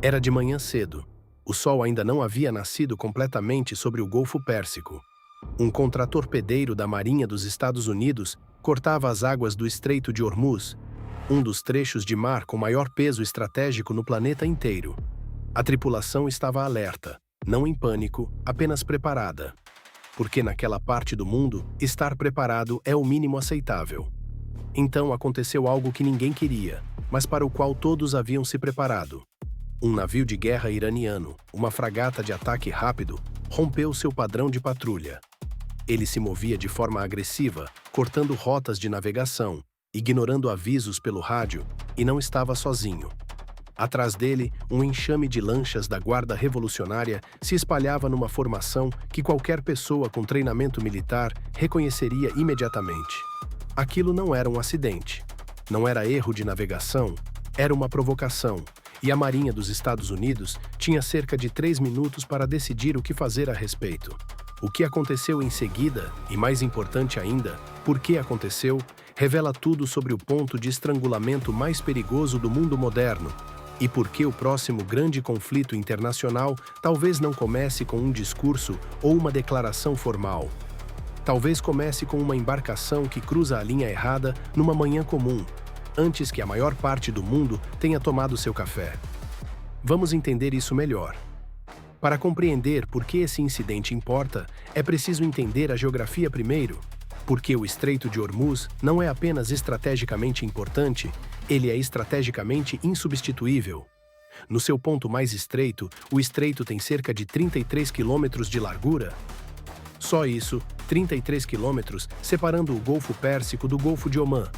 Era de manhã cedo. O sol ainda não havia nascido completamente sobre o Golfo Pérsico. Um contratorpedeiro da Marinha dos Estados Unidos cortava as águas do Estreito de Hormuz, um dos trechos de mar com maior peso estratégico no planeta inteiro. A tripulação estava alerta, não em pânico, apenas preparada. Porque naquela parte do mundo, estar preparado é o mínimo aceitável. Então aconteceu algo que ninguém queria, mas para o qual todos haviam se preparado. Um navio de guerra iraniano, uma fragata de ataque rápido, rompeu seu padrão de patrulha. Ele se movia de forma agressiva, cortando rotas de navegação, ignorando avisos pelo rádio, e não estava sozinho. Atrás dele, um enxame de lanchas da Guarda Revolucionária se espalhava numa formação que qualquer pessoa com treinamento militar reconheceria imediatamente. Aquilo não era um acidente. Não era erro de navegação, era uma provocação, e a Marinha dos Estados Unidos tinha cerca de 3 minutos para decidir o que fazer a respeito. O que aconteceu em seguida, e mais importante ainda, por que aconteceu, revela tudo sobre o ponto de estrangulamento mais perigoso do mundo moderno, e por que o próximo grande conflito internacional talvez não comece com um discurso ou uma declaração formal. Talvez comece com uma embarcação que cruza a linha errada numa manhã comum, antes que a maior parte do mundo tenha tomado seu café. Vamos entender isso melhor. Para compreender por que esse incidente importa, é preciso entender a geografia primeiro, porque o Estreito de Hormuz não é apenas estrategicamente importante, ele é estrategicamente insubstituível. No seu ponto mais estreito, o estreito tem cerca de 33 quilômetros de largura. Só isso, 33 quilômetros, separando o Golfo Pérsico do Golfo de Omã.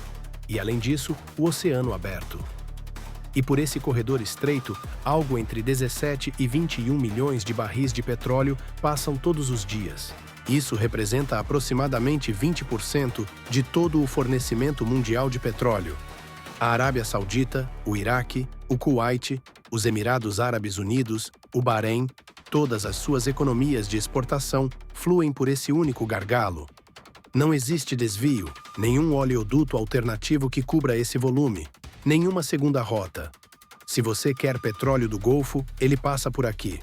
E, além disso, o Oceano Aberto. E por esse corredor estreito, algo entre 17 e 21 milhões de barris de petróleo passam todos os dias. Isso representa aproximadamente 20% de todo o fornecimento mundial de petróleo. A Arábia Saudita, o Iraque, o Kuwait, os Emirados Árabes Unidos, o Bahrein, todas as suas economias de exportação fluem por esse único gargalo. Não existe desvio, nenhum oleoduto alternativo que cubra esse volume, nenhuma segunda rota. Se você quer petróleo do Golfo, ele passa por aqui.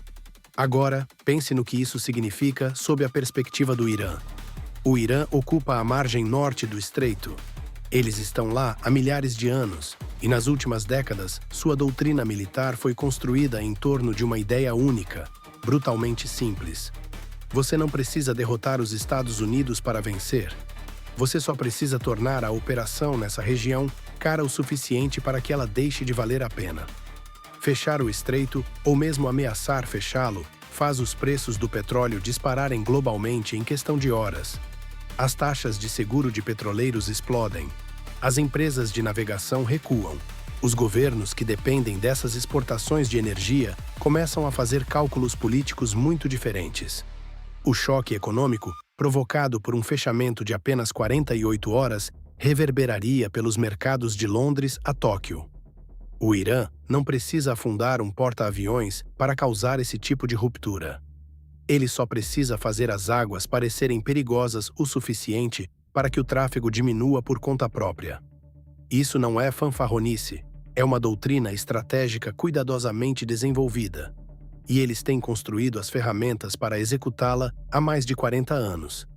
Agora, pense no que isso significa sob a perspectiva do Irã. O Irã ocupa a margem norte do estreito. Eles estão lá há milhares de anos, e nas últimas décadas, sua doutrina militar foi construída em torno de uma ideia única, brutalmente simples. Você não precisa derrotar os Estados Unidos para vencer. Você só precisa tornar a operação nessa região cara o suficiente para que ela deixe de valer a pena. Fechar o estreito, ou mesmo ameaçar fechá-lo, faz os preços do petróleo dispararem globalmente em questão de horas. As taxas de seguro de petroleiros explodem. As empresas de navegação recuam. Os governos que dependem dessas exportações de energia começam a fazer cálculos políticos muito diferentes. O choque econômico, provocado por um fechamento de apenas 48 horas, reverberaria pelos mercados de Londres a Tóquio. O Irã não precisa afundar um porta-aviões para causar esse tipo de ruptura. Ele só precisa fazer as águas parecerem perigosas o suficiente para que o tráfego diminua por conta própria. Isso não é fanfarronice, é uma doutrina estratégica cuidadosamente desenvolvida. E eles têm construído as ferramentas para executá-la há mais de 40 anos.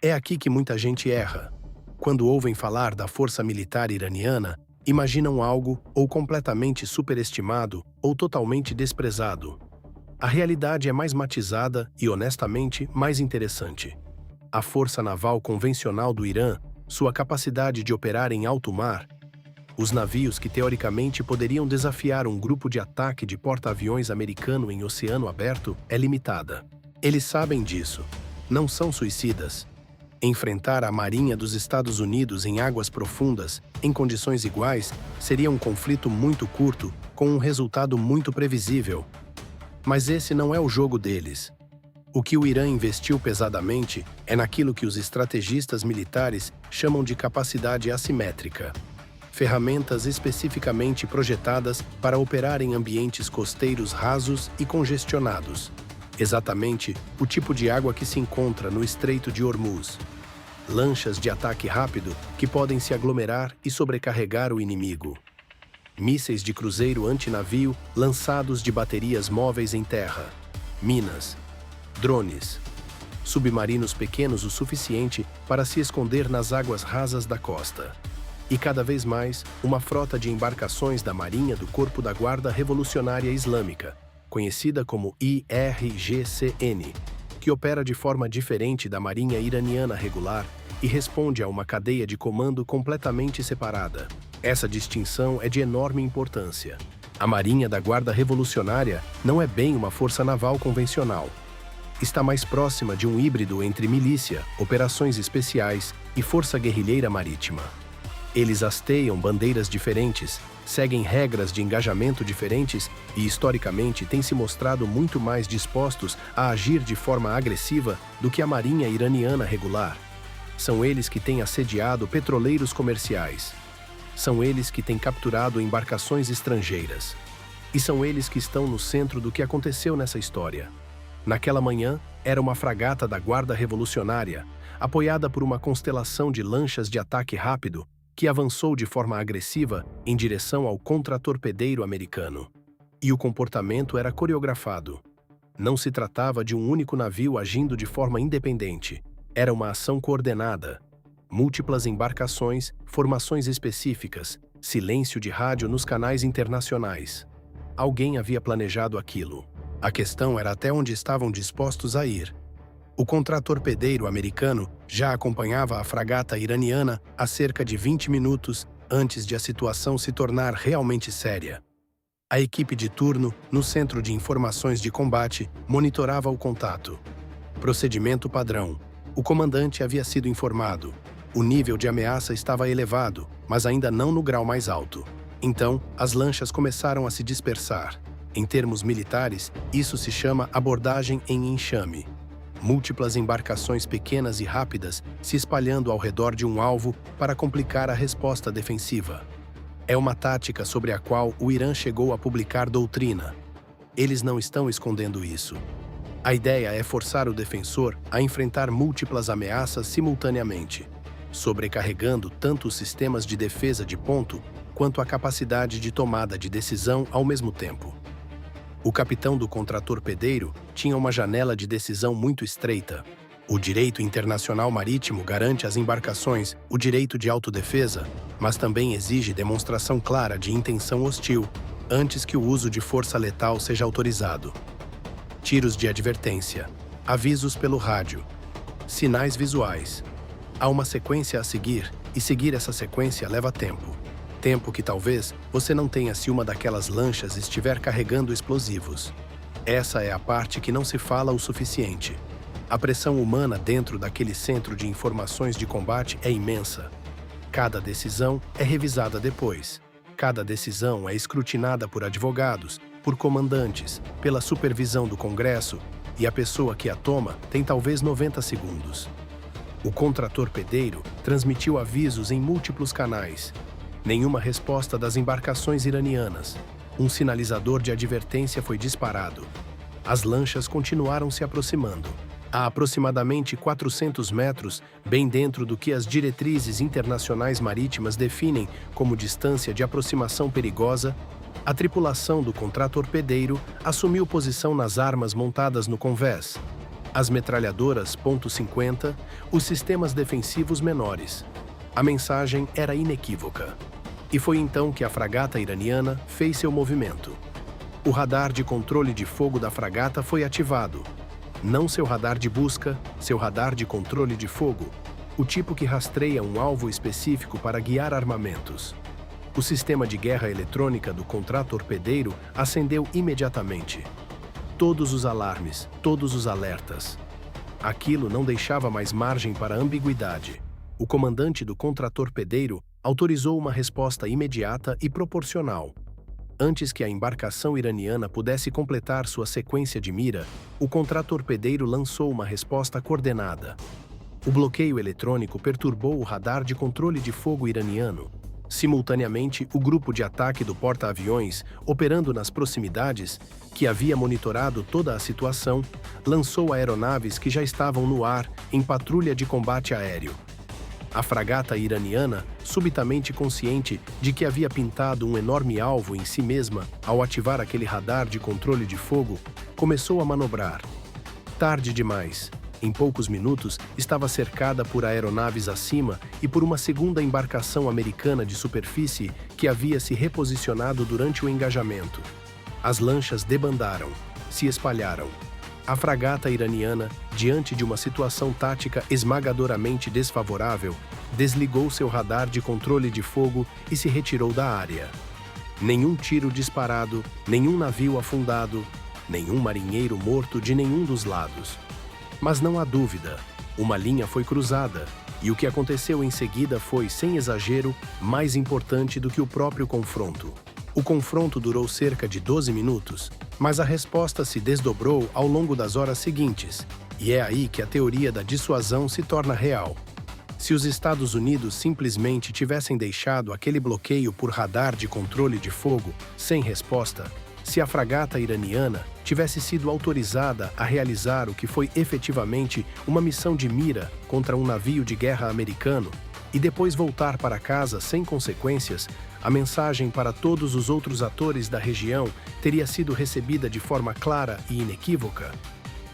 É aqui que muita gente erra. Quando ouvem falar da força militar iraniana, imaginam algo ou completamente superestimado ou totalmente desprezado. A realidade é mais matizada e, honestamente, mais interessante. A força naval convencional do Irã, sua capacidade de operar em alto mar, os navios que teoricamente poderiam desafiar um grupo de ataque de porta-aviões americano em oceano aberto é limitada. Eles sabem disso. Não são suicidas. Enfrentar a Marinha dos Estados Unidos em águas profundas, em condições iguais, seria um conflito muito curto, com um resultado muito previsível. Mas esse não é o jogo deles. O que o Irã investiu pesadamente é naquilo que os estrategistas militares chamam de capacidade assimétrica. Ferramentas especificamente projetadas para operar em ambientes costeiros rasos e congestionados. Exatamente o tipo de água que se encontra no Estreito de Hormuz. Lanchas de ataque rápido que podem se aglomerar e sobrecarregar o inimigo. mísseis de cruzeiro antinavio lançados de baterias móveis em terra, minas, drones, submarinos pequenos o suficiente para se esconder nas águas rasas da costa. E cada vez mais, uma frota de embarcações da Marinha do Corpo da Guarda Revolucionária Islâmica, conhecida como IRGCN, que opera de forma diferente da Marinha Iraniana regular e responde a uma cadeia de comando completamente separada. Essa distinção é de enorme importância. A Marinha da Guarda Revolucionária não é bem uma força naval convencional. Está mais próxima de um híbrido entre milícia, operações especiais e força guerrilheira marítima. Eles hasteiam bandeiras diferentes, seguem regras de engajamento diferentes e, historicamente, têm se mostrado muito mais dispostos a agir de forma agressiva do que a Marinha Iraniana regular. São eles que têm assediado petroleiros comerciais. São eles que têm capturado embarcações estrangeiras. E são eles que estão no centro do que aconteceu nessa história. Naquela manhã, era uma fragata da Guarda Revolucionária, apoiada por uma constelação de lanchas de ataque rápido, que avançou de forma agressiva em direção ao contratorpedeiro americano. E o comportamento era coreografado. Não se tratava de um único navio agindo de forma independente. Era uma ação coordenada. Múltiplas embarcações, formações específicas, silêncio de rádio nos canais internacionais. Alguém havia planejado aquilo. A questão era até onde estavam dispostos a ir. O contratorpedeiro americano já acompanhava a fragata iraniana há cerca de 20 minutos antes de a situação se tornar realmente séria. A equipe de turno, no Centro de Informações de Combate, monitorava o contato. Procedimento padrão. O comandante havia sido informado. O nível de ameaça estava elevado, mas ainda não no grau mais alto. Então, as lanchas começaram a se dispersar. Em termos militares, isso se chama abordagem em enxame. Múltiplas embarcações pequenas e rápidas se espalhando ao redor de um alvo para complicar a resposta defensiva. É uma tática sobre a qual o Irã chegou a publicar doutrina. Eles não estão escondendo isso. A ideia é forçar o defensor a enfrentar múltiplas ameaças simultaneamente, sobrecarregando tanto os sistemas de defesa de ponto quanto a capacidade de tomada de decisão ao mesmo tempo. O capitão do contratorpedeiro tinha uma janela de decisão muito estreita. O direito internacional marítimo garante às embarcações o direito de autodefesa, mas também exige demonstração clara de intenção hostil antes que o uso de força letal seja autorizado. Tiros de advertência, avisos pelo rádio, sinais visuais. Há uma sequência a seguir, e seguir essa sequência leva tempo. Tempo que talvez você não tenha se uma daquelas lanchas estiver carregando explosivos. Essa é a parte que não se fala o suficiente. A pressão humana dentro daquele centro de informações de combate é imensa. Cada decisão é revisada depois. Cada decisão é escrutinada por advogados, por comandantes, pela supervisão do Congresso, e a pessoa que a toma tem talvez 90 segundos. O contratorpedeiro transmitiu avisos em múltiplos canais. Nenhuma resposta das embarcações iranianas. Um sinalizador de advertência foi disparado. As lanchas continuaram se aproximando. A aproximadamente 400 metros, bem dentro do que as diretrizes internacionais marítimas definem como distância de aproximação perigosa, a tripulação do contratorpedeiro assumiu posição nas armas montadas no convés, as metralhadoras .50, os sistemas defensivos menores. A mensagem era inequívoca. E foi então que a fragata iraniana fez seu movimento. O radar de controle de fogo da fragata foi ativado. Não seu radar de busca, seu radar de controle de fogo, o tipo que rastreia um alvo específico para guiar armamentos. O sistema de guerra eletrônica do contratorpedeiro acendeu imediatamente. Todos os alarmes, todos os alertas. Aquilo não deixava mais margem para ambiguidade. O comandante do contratorpedeiro autorizou uma resposta imediata e proporcional. Antes que a embarcação iraniana pudesse completar sua sequência de mira, o contratorpedeiro lançou uma resposta coordenada. O bloqueio eletrônico perturbou o radar de controle de fogo iraniano. Simultaneamente, o grupo de ataque do porta-aviões, operando nas proximidades, que havia monitorado toda a situação, lançou aeronaves que já estavam no ar em patrulha de combate aéreo. A fragata iraniana, subitamente consciente de que havia pintado um enorme alvo em si mesma ao ativar aquele radar de controle de fogo, começou a manobrar. Tarde demais. Em poucos minutos, estava cercada por aeronaves acima e por uma segunda embarcação americana de superfície que havia se reposicionado durante o engajamento. As lanchas debandaram, se espalharam. A fragata iraniana, diante de uma situação tática esmagadoramente desfavorável, desligou seu radar de controle de fogo e se retirou da área. Nenhum tiro disparado, nenhum navio afundado, nenhum marinheiro morto de nenhum dos lados. Mas não há dúvida, uma linha foi cruzada, e o que aconteceu em seguida foi, sem exagero, mais importante do que o próprio confronto. O confronto durou cerca de 12 minutos, mas a resposta se desdobrou ao longo das horas seguintes, e é aí que a teoria da dissuasão se torna real. Se os Estados Unidos simplesmente tivessem deixado aquele bloqueio por radar de controle de fogo sem resposta, se a fragata iraniana tivesse sido autorizada a realizar o que foi efetivamente uma missão de mira contra um navio de guerra americano e depois voltar para casa sem consequências, a mensagem para todos os outros atores da região teria sido recebida de forma clara e inequívoca.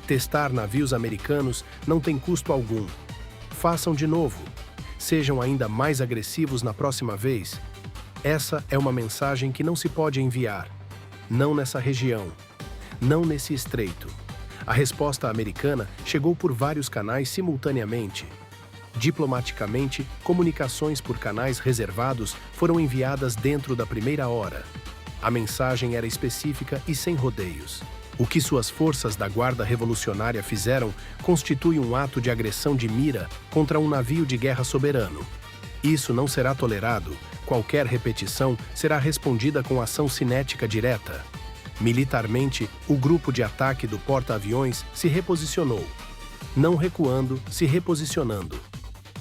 Testar navios americanos não tem custo algum. Façam de novo. Sejam ainda mais agressivos na próxima vez. Essa é uma mensagem que não se pode enviar. Não nessa região. Não nesse estreito. A resposta americana chegou por vários canais simultaneamente. Diplomaticamente, comunicações por canais reservados foram enviadas dentro da primeira hora. A mensagem era específica e sem rodeios. O que suas forças da Guarda Revolucionária fizeram constitui um ato de agressão de mira contra um navio de guerra soberano. Isso não será tolerado. Qualquer repetição será respondida com ação cinética direta. Militarmente, o grupo de ataque do porta-aviões se reposicionou. Não recuando, se reposicionando.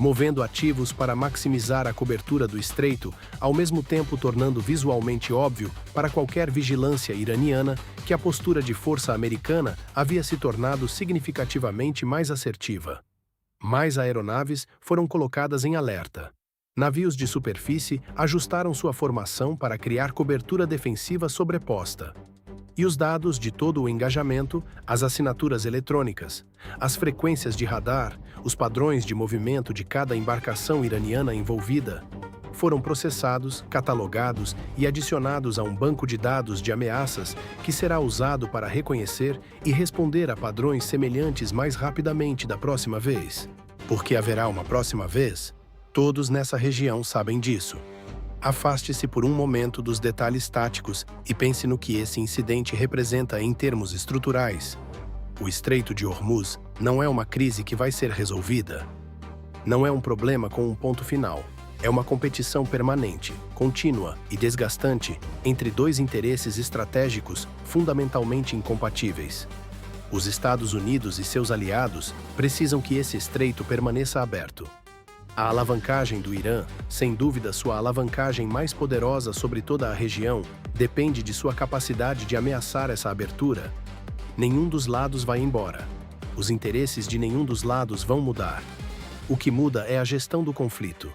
Movendo ativos para maximizar a cobertura do estreito, ao mesmo tempo tornando visualmente óbvio para qualquer vigilância iraniana que a postura de força americana havia se tornado significativamente mais assertiva. Mais aeronaves foram colocadas em alerta. Navios de superfície ajustaram sua formação para criar cobertura defensiva sobreposta. E os dados de todo o engajamento, as assinaturas eletrônicas, as frequências de radar, os padrões de movimento de cada embarcação iraniana envolvida, foram processados, catalogados e adicionados a um banco de dados de ameaças que será usado para reconhecer e responder a padrões semelhantes mais rapidamente da próxima vez. Porque haverá uma próxima vez? Todos nessa região sabem disso. Afaste-se por um momento dos detalhes táticos e pense no que esse incidente representa em termos estruturais. O Estreito de Hormuz não é uma crise que vai ser resolvida. Não é um problema com um ponto final. É uma competição permanente, contínua e desgastante entre dois interesses estratégicos fundamentalmente incompatíveis. Os Estados Unidos e seus aliados precisam que esse estreito permaneça aberto. A alavancagem do Irã, sem dúvida sua alavancagem mais poderosa sobre toda a região, depende de sua capacidade de ameaçar essa abertura. Nenhum dos lados vai embora. Os interesses de nenhum dos lados vão mudar. O que muda é a gestão do conflito.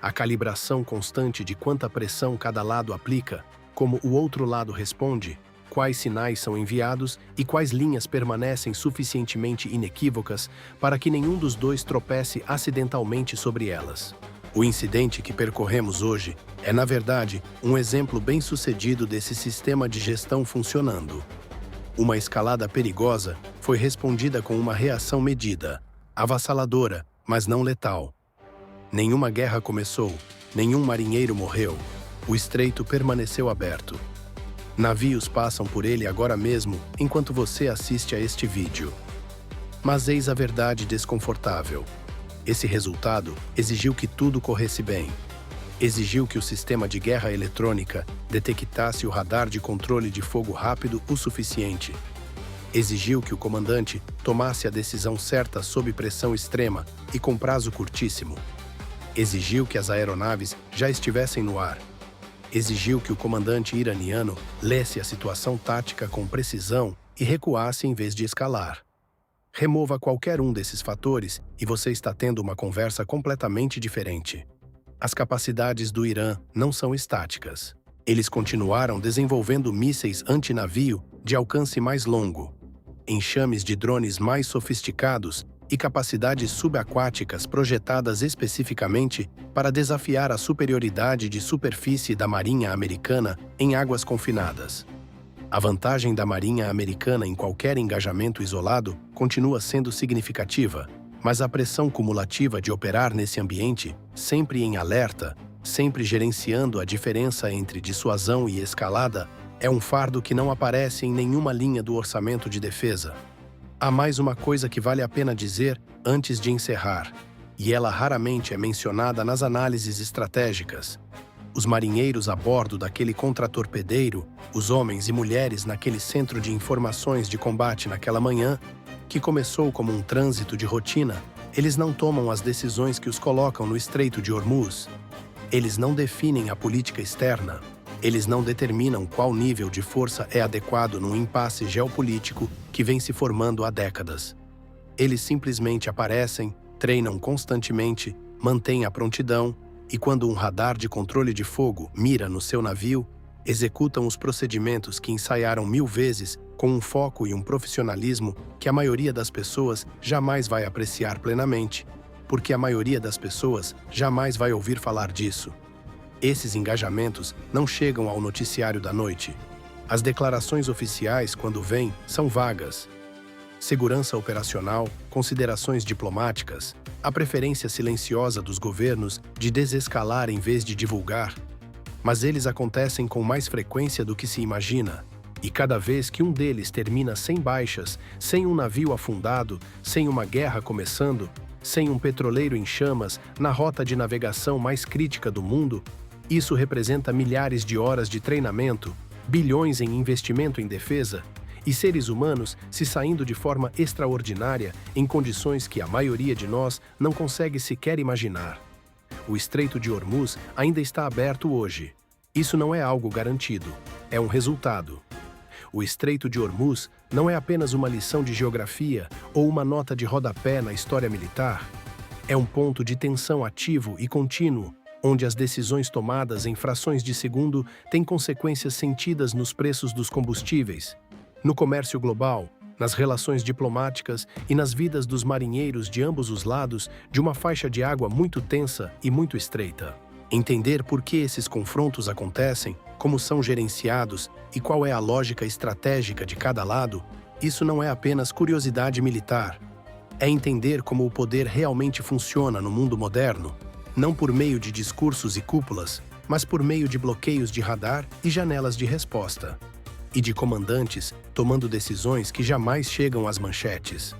A calibração constante de quanta pressão cada lado aplica, como o outro lado responde, quais sinais são enviados e quais linhas permanecem suficientemente inequívocas para que nenhum dos dois tropece acidentalmente sobre elas. O incidente que percorremos hoje é, na verdade, um exemplo bem-sucedido desse sistema de gestão funcionando. Uma escalada perigosa foi respondida com uma reação medida, avassaladora, mas não letal. Nenhuma guerra começou, nenhum marinheiro morreu. O estreito permaneceu aberto. Navios passam por ele agora mesmo, enquanto você assiste a este vídeo. Mas eis a verdade desconfortável. Esse resultado exigiu que tudo corresse bem. Exigiu que o sistema de guerra eletrônica detectasse o radar de controle de fogo rápido o suficiente. Exigiu que o comandante tomasse a decisão certa sob pressão extrema e com prazo curtíssimo. Exigiu que as aeronaves já estivessem no ar. Exigiu que o comandante iraniano lesse a situação tática com precisão e recuasse em vez de escalar. Remova qualquer um desses fatores e você está tendo uma conversa completamente diferente. As capacidades do Irã não são estáticas. Eles continuaram desenvolvendo mísseis antinavio de alcance mais longo, enxames de drones mais sofisticados e capacidades subaquáticas projetadas especificamente para desafiar a superioridade de superfície da Marinha Americana em águas confinadas. A vantagem da Marinha Americana em qualquer engajamento isolado continua sendo significativa, mas a pressão cumulativa de operar nesse ambiente, sempre em alerta, sempre gerenciando a diferença entre dissuasão e escalada, é um fardo que não aparece em nenhuma linha do orçamento de defesa. Há mais uma coisa que vale a pena dizer antes de encerrar, e ela raramente é mencionada nas análises estratégicas. Os marinheiros a bordo daquele contratorpedeiro, os homens e mulheres naquele centro de informações de combate naquela manhã, que começou como um trânsito de rotina, eles não tomam as decisões que os colocam no Estreito de Hormuz. Eles não definem a política externa. Eles não determinam qual nível de força é adequado num impasse geopolítico que vem se formando há décadas. Eles simplesmente aparecem, treinam constantemente, mantêm a prontidão e, quando um radar de controle de fogo mira no seu navio, executam os procedimentos que ensaiaram 1000 vezes com um foco e um profissionalismo que a maioria das pessoas jamais vai apreciar plenamente, porque a maioria das pessoas jamais vai ouvir falar disso. Esses engajamentos não chegam ao noticiário da noite. As declarações oficiais, quando vêm, são vagas. Segurança operacional, considerações diplomáticas, a preferência silenciosa dos governos de desescalar em vez de divulgar. Mas eles acontecem com mais frequência do que se imagina. E cada vez que um deles termina sem baixas, sem um navio afundado, sem uma guerra começando, sem um petroleiro em chamas na rota de navegação mais crítica do mundo, isso representa milhares de horas de treinamento, bilhões em investimento em defesa e seres humanos se saindo de forma extraordinária em condições que a maioria de nós não consegue sequer imaginar. O Estreito de Hormuz ainda está aberto hoje. Isso não é algo garantido, é um resultado. O Estreito de Hormuz não é apenas uma lição de geografia ou uma nota de rodapé na história militar. É um ponto de tensão ativo e contínuo, onde as decisões tomadas em frações de segundo têm consequências sentidas nos preços dos combustíveis, no comércio global, nas relações diplomáticas e nas vidas dos marinheiros de ambos os lados de uma faixa de água muito tensa e muito estreita. Entender por que esses confrontos acontecem, como são gerenciados e qual é a lógica estratégica de cada lado, isso não é apenas curiosidade militar. É entender como o poder realmente funciona no mundo moderno, não por meio de discursos e cúpulas, mas por meio de bloqueios de radar e janelas de resposta. E de comandantes tomando decisões que jamais chegam às manchetes.